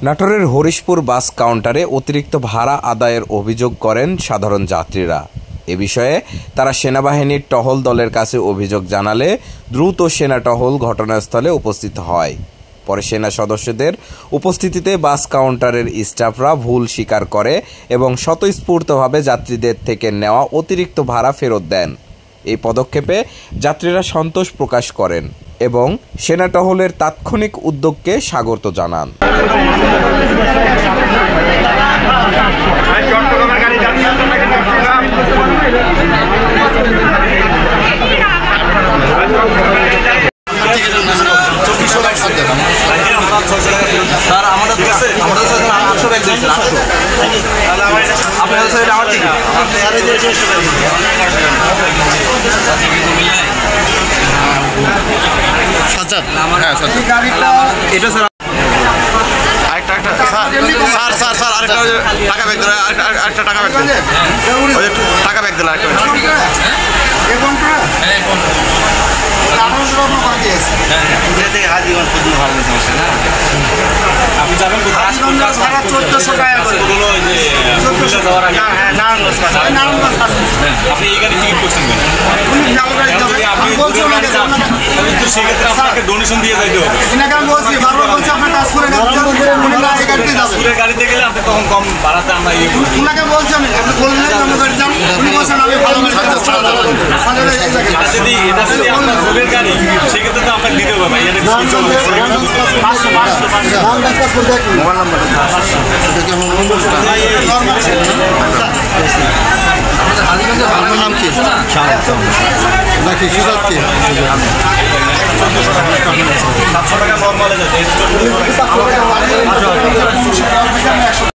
নাটোরের হরিশপুর বাস কাউন্টারে অতিরিক্ত ভাড়া আদায়ের অভিযোগ করেন সাধারণ যাত্রীরা। এ বিষয়ে তারা সেনাবাহিনীর টহল দলের কাছে অভিযোগ জানালে দ্রুত সেনা টহল ঘটনাস্থলে উপস্থিত হয়। পরে সেনা সদস্যদের উপস্থিতিতে বাস কাউন্টারের স্টাফরা ভুল স্বীকার করে এবং স্বতঃস্ফূর্তভাবে যাত্রীদের থেকে নেওয়া অতিরিক্ত ভাড়া ফেরত দেন। এই পদক্ষেপে যাত্রীরা সন্তোষ প্রকাশ করেন এবং সেনা টহলের তাৎক্ষণিক উদ্যোগকে স্বাগত জানান। ডোনেশন দিয়ে যাইতে হবে। গাড়িতে গেলে আপনি তখন কম ভাড়াতে আমরা যদি এটা যদি আপনার ভোগের গাড়ি সেক্ষেত্রে তো আপনাকে দিতে হবে। আপনার নাম কি? নাকি সুজাত কি? 700 টাকা নর্মালে যাচ্ছে।